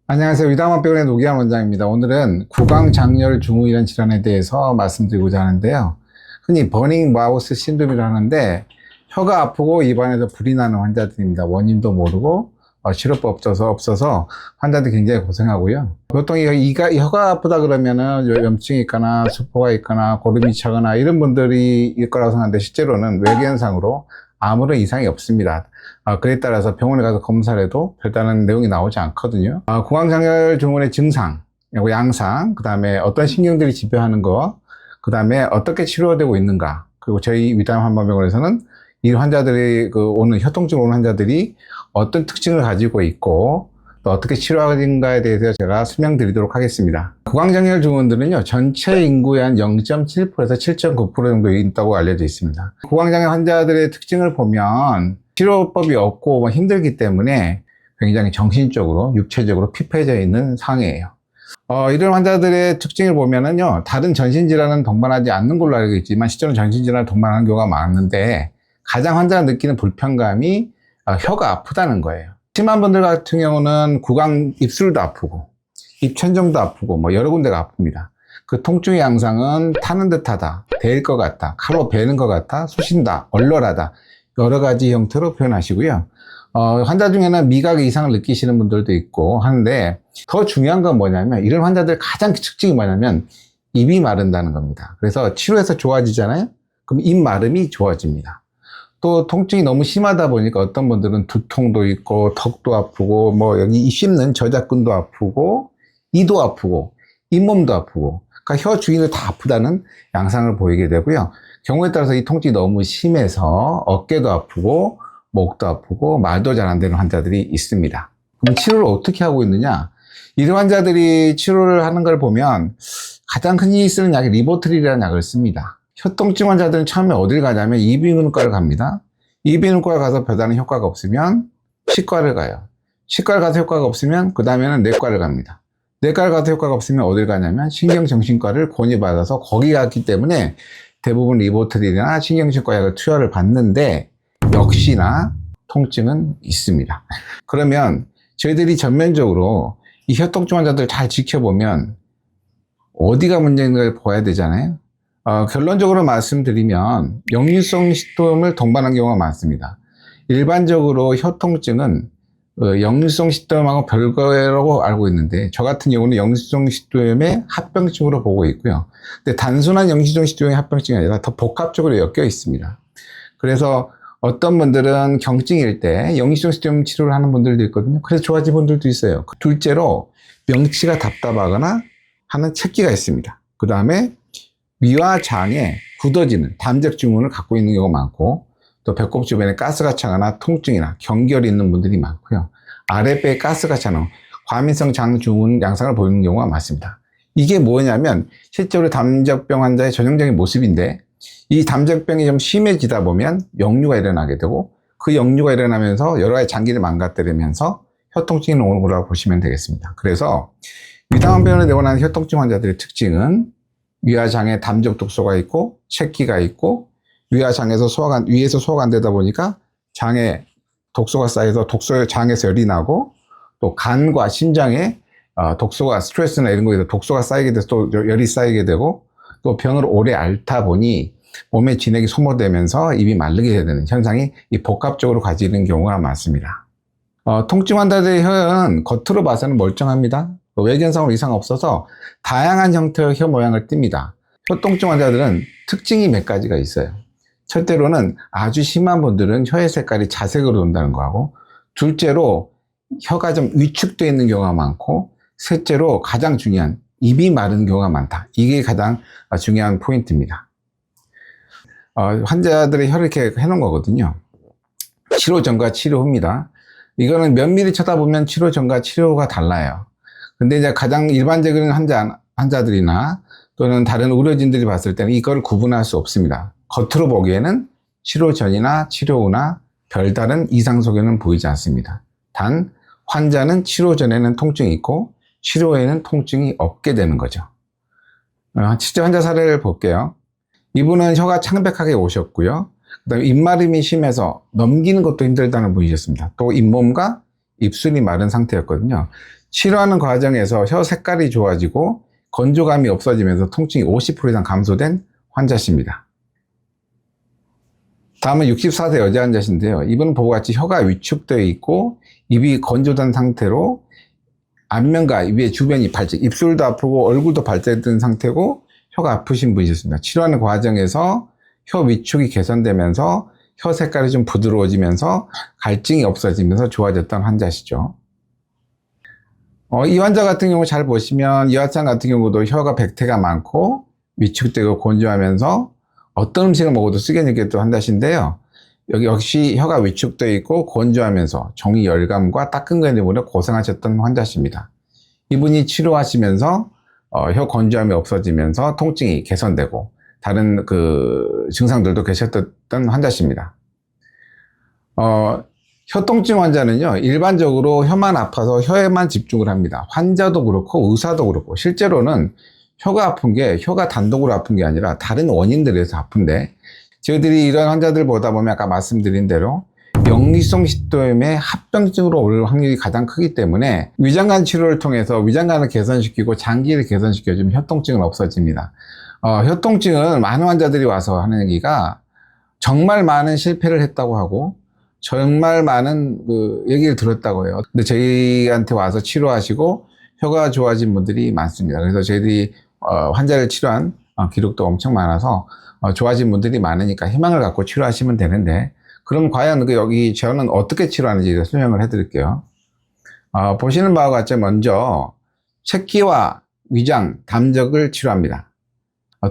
안녕하세요. 위다만병원의 노기환 원장입니다. 오늘은 구강장열 증후이란 질환에 대해서 말씀드리고자 하는데요. 흔히 버닝 마우스 신드롬이라고 하는데 혀가 아프고 입안에서 불이 나는 환자들입니다. 원인도 모르고 치료법 없어서 환자들이 굉장히 고생하고요. 보통 혀가 아프다 그러면은 염증이 있거나 수포가 있거나 고름이 차거나 이런 분들이 일 거라고 생각하는데 실제로는 외견상으로 아무런 이상이 없습니다. 그에 따라서 병원에 가서 검사를 해도 별다른 내용이 나오지 않거든요. 구강장열 증후군의 증상, 양상, 그 다음에 어떤 신경들이 지배하는 거, 그 다음에 어떻게 치료되고 있는가, 그리고 저희 위담한방병원에서는 이 환자들이 오는 혀통증 오는 환자들이 어떤 특징을 가지고 있고 또 어떻게 치료하는가에 대해서 제가 설명드리도록 하겠습니다. 구강장열 증후군들은요, 전체 인구의 한 0.7%에서 7.9% 정도 있다고 알려져 있습니다. 구강장열 환자들의 특징을 보면 치료법이 없고 힘들기 때문에 굉장히 정신적으로, 육체적으로 피폐해져 있는 상황이에요. 이런 환자들의 특징을 보면은요, 다른 전신질환은 동반하지 않는 걸로 알고 있지만 실제로 전신질환을 동반하는 경우가 많은데 가장 환자가 느끼는 불편감이 혀가 아프다는 거예요. 심한 분들 같은 경우는 입술도 아프고 입천정도 아프고 여러 군데가 아픕니다. 그 통증의 양상은 타는 듯하다, 데일 것 같다, 칼로 베는 것 같다, 쑤신다, 얼얼하다, 여러 가지 형태로 표현하시고요. 환자 중에는 미각의 이상을 느끼시는 분들도 있고 하는데 더 중요한 건 뭐냐면 이런 환자들 가장 특징이 뭐냐면 입이 마른다는 겁니다. 그래서 치료해서 좋아지잖아요. 그럼 입 마름이 좋아집니다. 또 통증이 너무 심하다 보니까 어떤 분들은 두통도 있고 턱도 아프고 여기 이 씹는 저작근도 아프고 이도 아프고 잇몸도 아프고 그러니까 혀 주위는 다 아프다는 양상을 보이게 되고요. 경우에 따라서 이 통증이 너무 심해서 어깨도 아프고 목도 아프고 말도 잘 안 되는 환자들이 있습니다. 그럼 치료를 어떻게 하고 있느냐? 이런 환자들이 치료를 하는 걸 보면 가장 흔히 쓰는 약이 리보트릴이라는 약을 씁니다. 혀통증 환자들은 처음에 어딜 가냐면 이비인후과를 갑니다. 이비인후과를 가서 별다른 효과가 없으면 치과를 가요. 치과를 가서 효과가 없으면 그 다음에는 내과를 갑니다. 내과를 가서 효과가 없으면 어딜 가냐면 신경정신과를 권유받아서 거기 갔기 때문에 대부분 리보트릴이나 신경정신과 약을 투여를 받는데 역시나 통증은 있습니다. 그러면 저희들이 전면적으로 이 혀통증 환자들 잘 지켜보면 어디가 문제인가를 봐야 되잖아요. 결론적으로 말씀드리면 역류성 식도염을 동반한 경우가 많습니다. 일반적으로 혀통증은 역류성 식도염하고 별거라고 알고 있는데 저 같은 경우는 역류성 식도염의 합병증으로 보고 있고요. 근데 단순한 역류성 식도염의 합병증이 아니라 더 복합적으로 엮여 있습니다. 그래서 어떤 분들은 경증일 때 역류성 식도염 치료를 하는 분들도 있거든요. 그래서 좋아진 분들도 있어요. 둘째로 명치가 답답하거나 하는 체기가 있습니다. 그 다음에 위와 장에 굳어지는 담적 증후군을 갖고 있는 경우가 많고 또 배꼽 주변에 가스가 차거나 통증이나 경결이 있는 분들이 많고요. 아랫배에 가스가 차는 과민성 장 증후군 양상을 보이는 경우가 많습니다. 이게 뭐냐면 실제로 담적병 환자의 전형적인 모습인데 이 담적병이 좀 심해지다 보면 역류가 일어나게 되고 그 역류가 일어나면서 여러 가지 장기를 망가뜨리면서 혀통증이 오는 거라고 보시면 되겠습니다. 그래서 위담한병원에 내원하는 혀통증 환자들의 특징은 위아장에 담적 독소가 있고 체기가 있고 위아장에서 위에서 소화가 안 되다 보니까 장에 독소가 쌓여서 장에서 열이 나고 또 간과 심장에 독소가 스트레스나 이런 거에서 독소가 쌓이게 돼서 또 열이 쌓이게 되고 또 병을 오래 앓다 보니 몸의 진액이 소모되면서 입이 마르게 되는 현상이 이 복합적으로 가지는 경우가 많습니다. 통증 환자들의 혀는 겉으로 봐서는 멀쩡합니다. 외견상으로 이상 없어서 다양한 형태의 혀 모양을 띱니다. 혀통증 환자들은 특징이 몇 가지가 있어요. 첫째로는 아주 심한 분들은 혀의 색깔이 자색으로 돈다는 거하고 둘째로 혀가 좀 위축되어 있는 경우가 많고 셋째로 가장 중요한 입이 마른 경우가 많다. 이게 가장 중요한 포인트입니다. 환자들의 혀를 이렇게 해놓은 거거든요. 치료 전과 치료 후입니다. 이거는 면밀히 쳐다보면 치료 전과 치료가 달라요. 근데 이제 가장 일반적인 환자들이나 또는 다른 의료진들이 봤을 때는 이걸 구분할 수 없습니다. 겉으로 보기에는 치료 전이나 치료 후나 별다른 이상 소견은 보이지 않습니다. 단 환자는 치료 전에는 통증이 있고 치료 후에는 통증이 없게 되는 거죠. 실제 환자 사례를 볼게요. 이분은 혀가 창백하게 오셨고요. 그다음에 입마름이 심해서 넘기는 것도 힘들다는 분이셨습니다. 또 잇몸과 입술이 마른 상태였거든요. 치료하는 과정에서 혀 색깔이 좋아지고 건조감이 없어지면서 통증이 50% 이상 감소된 환자십니다. 다음은 64세 여자 환자신데요. 이분은 보고 같이 혀가 위축되어 있고 입이 건조된 상태로 안면과 입의 주변이 발작, 입술도 아프고 얼굴도 발작된 상태고 혀가 아프신 분이셨습니다. 치료하는 과정에서 혀 위축이 개선되면서 혀 색깔이 좀 부드러워지면서 갈증이 없어지면서 좋아졌던 환자시죠. 이 환자 같은 경우 잘 보시면 이 환자 같은 경우도 혀가 백태가 많고 위축되고 건조하면서 어떤 음식을 먹어도 쓰게 느꼈던 환자신데요. 여기 역시 혀가 위축되어 있고 건조하면서 종이 열감과 따끔거림 때문에 고생하셨던 환자십니다. 이분이 치료하시면서 혀 건조함이 없어지면서 통증이 개선되고 다른 증상들도 계셨던 환자십니다. 혀통증 환자는요, 일반적으로 혀만 아파서 혀에만 집중을 합니다. 환자도 그렇고 의사도 그렇고 실제로는 혀가 아픈 게 혀가 단독으로 아픈 게 아니라 다른 원인들에서 아픈데 저희들이 이런 환자들 보다 보면 아까 말씀드린 대로 역류성 식도염의 합병증으로 올 확률이 가장 크기 때문에 위장관 치료를 통해서 위장관을 개선시키고 장기를 개선시켜주면 혀통증은 없어집니다. 혀통증은 많은 환자들이 와서 하는 얘기가 정말 많은 실패를 했다고 하고 정말 많은 얘기를 들었다고 해요. 근데 저희한테 와서 치료하시고 혀가 좋아진 분들이 많습니다. 그래서 저희들이 환자를 치료한 기록도 엄청 많아서 좋아진 분들이 많으니까 희망을 갖고 치료하시면 되는데 그럼 과연 여기 저는 어떻게 치료하는지 설명을 해드릴게요. 보시는 바와 같이 먼저 책기와 위장, 담적을 치료합니다.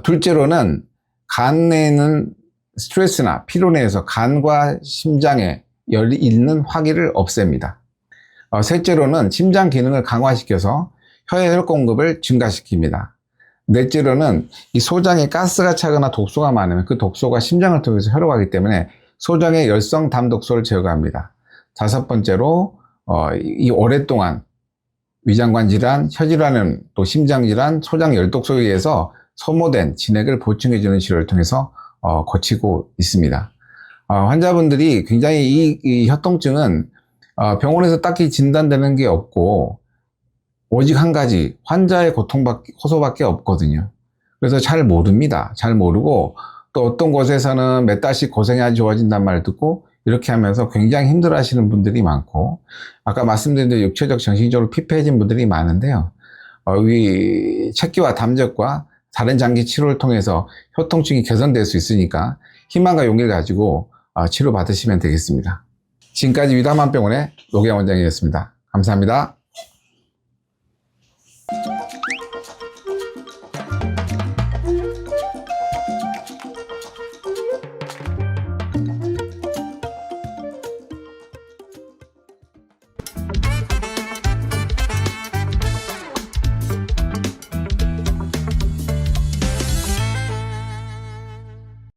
둘째로는 간 내에는 스트레스나 피로 내에서 간과 심장에 열이 있는 화기를 없앱니다. 셋째로는 심장 기능을 강화시켜서 혀의 혈 공급을 증가시킵니다. 넷째로는 이 소장에 가스가 차거나 독소가 많으면 그 독소가 심장을 통해서 혀로 가기 때문에 소장의 열성 담독소를 제거합니다. 다섯 번째로 이 오랫동안 위장관 질환, 혀 질환은 또 심장 질환, 소장 열독소에 의해서 소모된 진액을 보충해주는 치료를 통해서 고치고 있습니다. 환자분들이 굉장히 이 혀통증은 병원에서 딱히 진단되는 게 없고 오직 한 가지 환자의 호소밖에 없거든요. 그래서 잘 모릅니다. 잘 모르고 또 어떤 곳에서는 몇 달씩 고생해야 좋아진단 말을 듣고 이렇게 하면서 굉장히 힘들어 하시는 분들이 많고 아까 말씀드린 대로 육체적 정신적으로 피폐해진 분들이 많은데요. 이 책기와 담적과 다른 장기 치료를 통해서 혀통증이 개선될 수 있으니까 희망과 용기를 가지고 치료받으시면 되겠습니다. 지금까지 위다만병원의 노기환 원장이었습니다. 감사합니다.